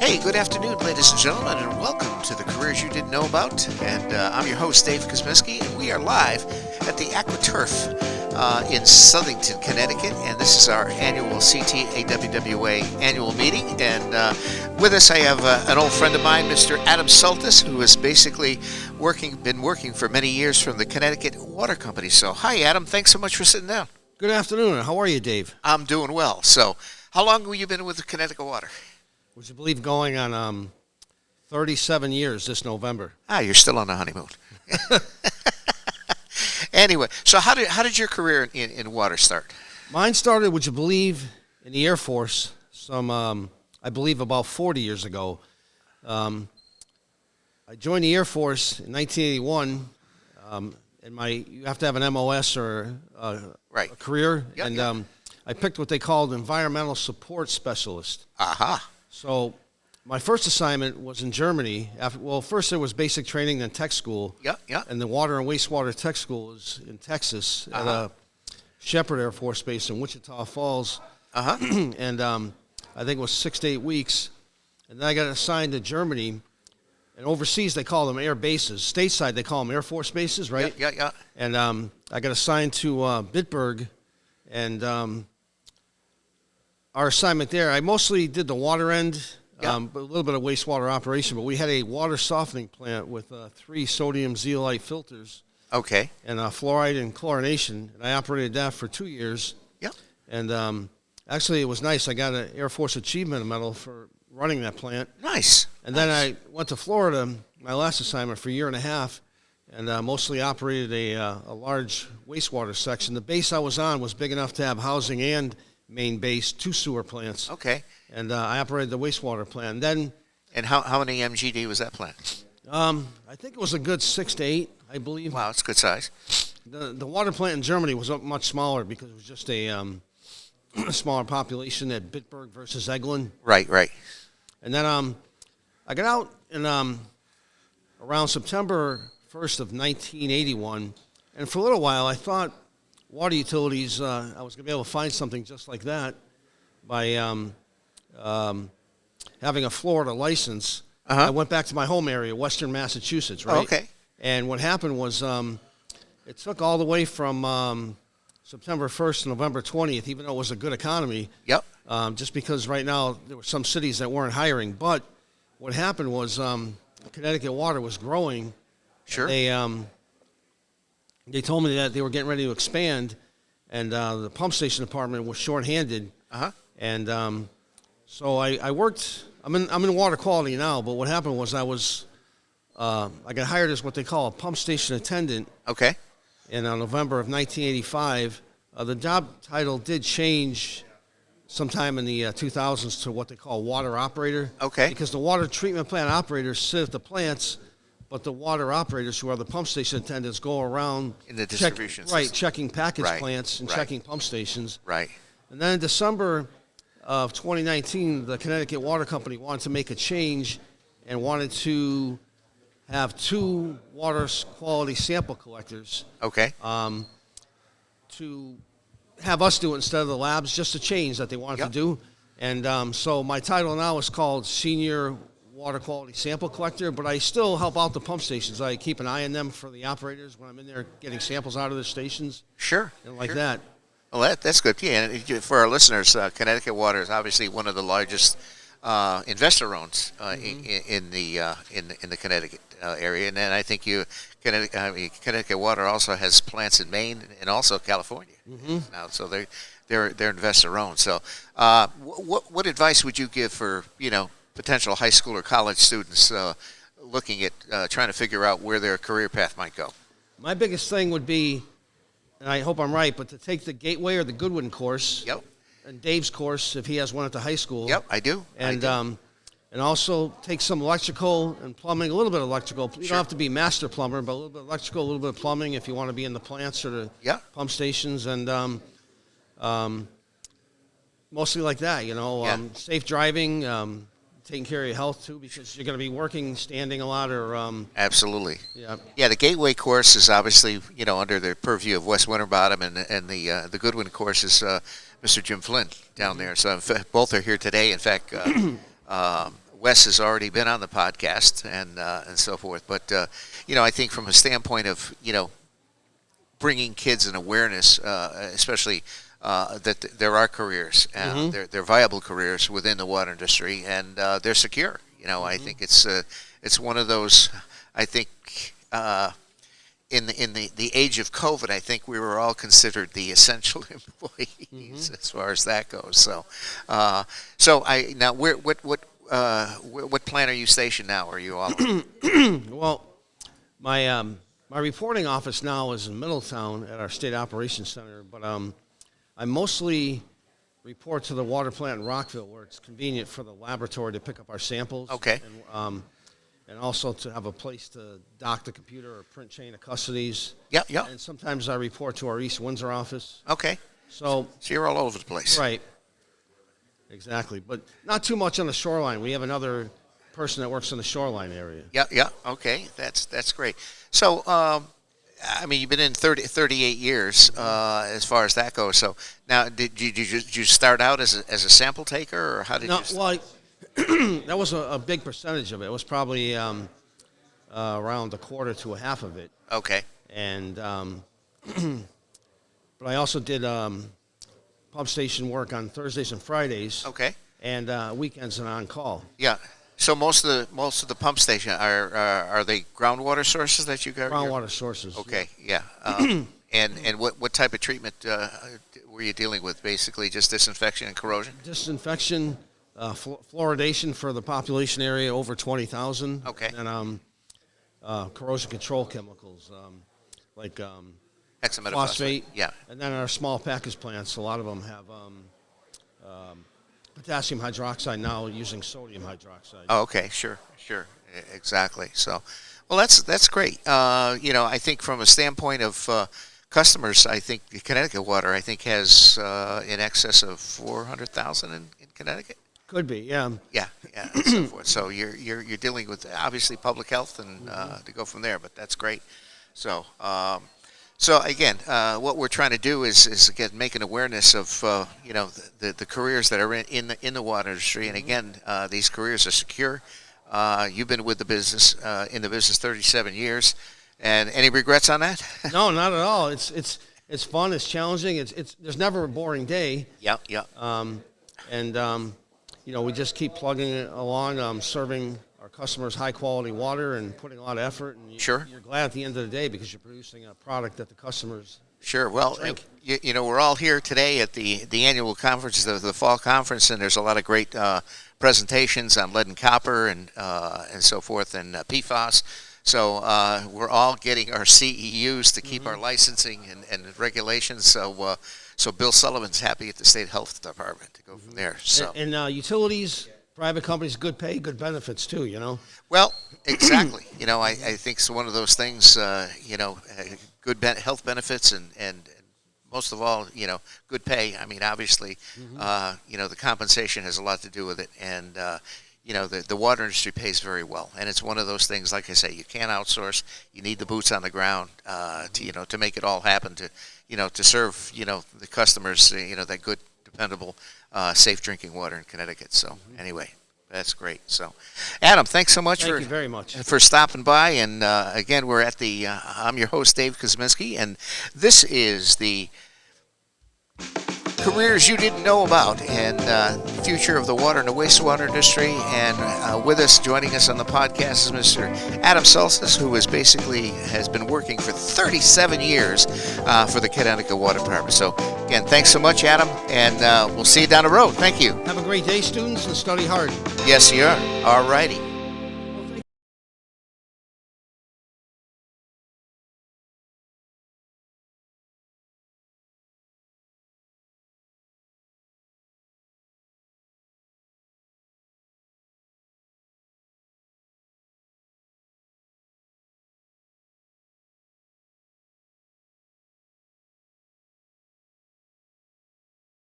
Hey, good afternoon, ladies and gentlemen, and welcome to the Careers You Didn't Know About. And I'm your host, Dave Kosminski, and we are live at the AquaTurf in Southington, Connecticut. And this is our annual CTAWWA annual meeting. And with us, I have an old friend of mine, Mr. Adam Soltys, who has basically been working for many years from the Connecticut Water Company. So, hi, Adam. Thanks so much for sitting down. Good afternoon. How are you, Dave? I'm doing well. So, how long have you been with the Connecticut Water? Would you believe going on 37 years this November? You're still on the honeymoon. Anyway, so how did your career in water start? Mine started, would you believe, in the Air Force I believe about 40 years ago. I joined the Air Force in 1981, and you have to have an MOS or a career, Yep. I picked what they called environmental support specialist. Aha. So my first assignment was in Germany. First there was basic training, then tech school. Yeah. And the water and wastewater tech school is in Texas at a Shepherd Air Force Base in Wichita Falls. And I think it was 6 to 8 weeks. And then I got assigned to Germany. And overseas they call them air bases. Stateside they call them Air Force bases, right? Yeah. And I got assigned to Bitburg. And our assignment there, I mostly did the water end, but a little bit of wastewater operation. But we had a water softening plant with 3 sodium zeolite filters. Okay. And fluoride and chlorination. And I operated that for 2 years. Yep. And actually, it was nice. I got an Air Force Achievement Medal for running that plant. Nice. And then I went to Florida, my last assignment, for a year and a half, and mostly operated a large wastewater section. The base I was on was big enough to have housing and main base, 2 sewer plants. Okay. And I operated the wastewater plant. And how many MGD was that plant? I think it was a good 6 to 8, I believe. Wow, it's good size. The water plant in Germany was much smaller because it was just a smaller population at Bitburg versus Eglin. Right. And then I got out in around September 1st of 1981, and for a little while I thought water utilities, I was going to be able to find something just like that by having a Florida license. I went back to my home area, Western Massachusetts, right? Oh, okay. And what happened was it took all the way from September 1st to November 20th, even though it was a good economy. Yep. Just because right now there were some cities that weren't hiring. But what happened was Connecticut Water was growing. Sure. They told me that they were getting ready to expand, and the pump station department was shorthanded. And so I worked. I'm in water quality now, but what happened was I got hired as what they call a pump station attendant. Okay. In November of 1985. The job title did change sometime in the 2000s to what they call water operator. Okay. Because the water treatment plant operators sit at the plants, but the water operators, who are the pump station attendants, go around in the distribution system. Right, checking package plants and checking pump stations. Right. And then in December of 2019, the Connecticut Water Company wanted to make a change and wanted to have 2 water quality sample collectors. Okay. To have us do it instead of the labs, just a change that they wanted to do. And so my title now is called Senior Water Quality Sample Collector, but I still help out the pump stations. I keep an eye on them for the operators when I'm in there getting samples out of their stations. Sure. And like that. Well, that's good. Yeah, and for our listeners, Connecticut Water is obviously one of the largest investor-owned in the Connecticut area, and then I think Connecticut Water also has plants in Maine and also California now, so they're investor-owned. So, what advice would you give for potential high school or college students looking at trying to figure out where their career path might go? My biggest thing would be, and I hope I'm right, but to take the Gateway or the Goodwin course. Yep. And Dave's course, if he has one at the high school. Yep, I do. And also take some electrical and plumbing, a little bit of electrical. You don't have to be master plumber, but a little bit of electrical, a little bit of plumbing if you want to be in the plants or the pump stations. And mostly like that, safe driving, taking care of your health, too, because you're going to be working, standing a lot or... Absolutely. Yeah, the Gateway course is obviously, under the purview of Wes Winterbottom, and the Goodwin course is Mr. Jim Flynn down there. So both are here today. In fact, Wes has already been on the podcast and so forth. But I think from a standpoint of bringing kids an awareness, especially that there are careers, they're viable careers within the water industry, and they're secure. I think it's one of those. I think in the age of COVID, I think we were all considered the essential employees as far as that goes. So, now what plant are you stationed now? Are you all? Well, my reporting office now is in Middletown at our State Operations Center, but I mostly report to the water plant in Rockville, where it's convenient for the laboratory to pick up our samples. Okay. And also to have a place to dock the computer or print chain of custodies. Yeah. And sometimes I report to our East Windsor office. Okay. So you're all over the place. Right. Exactly. But not too much on the shoreline. We have another person that works in the shoreline area. Yeah. Okay. That's great. So, you've been in 38 years as far as that goes. So now, did you start out as a sample taker, or how did you? Well, that was a big percentage of it. It was probably around a quarter to a half of it. Okay. And but I also did pump station work on Thursdays and Fridays. Okay. And weekends and on call. Yeah. So most of the pump station are they groundwater sources that you got? Groundwater sources. Okay. Yeah. And what type of treatment were you dealing with? Basically, just disinfection and corrosion. Disinfection. Fluoridation for the population area over 20,000. Okay. And corrosion control chemicals like hexamethoxide. phosphate. Yeah. And then our small package plants, a lot of them have potassium hydroxide now using sodium hydroxide. Oh, okay. Sure. Exactly. So, well, that's great. I think from a standpoint of customers, I think Connecticut Water, has in excess of 400,000 in Connecticut. Could be, yeah. Yeah, and so forth. So you're dealing with obviously public health and to go from there, but that's great. So again, what we're trying to do is again make an awareness of the careers that are in the water industry, and again these careers are secure. You've been with the business in the business 37 years, and any regrets on that? No, not at all. It's fun. It's challenging. There's never a boring day. Yeah. We just keep plugging it along, serving our customers high-quality water and putting a lot of effort. And Sure. You're glad at the end of the day because you're producing a product that the customers Sure. Well, drink. We're all here today at the annual conference, the fall conference, and there's a lot of great presentations on lead and copper and so forth and PFAS. So we're all getting our CEUs to keep our licensing and regulations. So Bill Sullivan's happy at the State Health Department to go from there. So and utilities, private companies, good pay, good benefits too. Well, exactly. I think it's one of those things. Good health benefits and most of all, good pay. Obviously, the compensation has a lot to do with it, and the water industry pays very well, and it's one of those things. Like I say, you can't outsource. You need the boots on the ground to make it all happen. To serve the customers that good, dependable, safe drinking water in Connecticut. So anyway, that's great. So, Adam, thanks so much Thank you very much for stopping by. And again, we're at the. I'm your host, Dave Kosminski, and this is the careers you didn't know about and future of the water and the wastewater industry. And with us, joining us on the podcast is Mr. Adam Soltys, who has been working for 37 years for the Connecticut Water Department. So again, thanks so much, Adam, and we'll see you down the road. Thank you. Have a great day, students, and study hard. Yes, you are. All righty.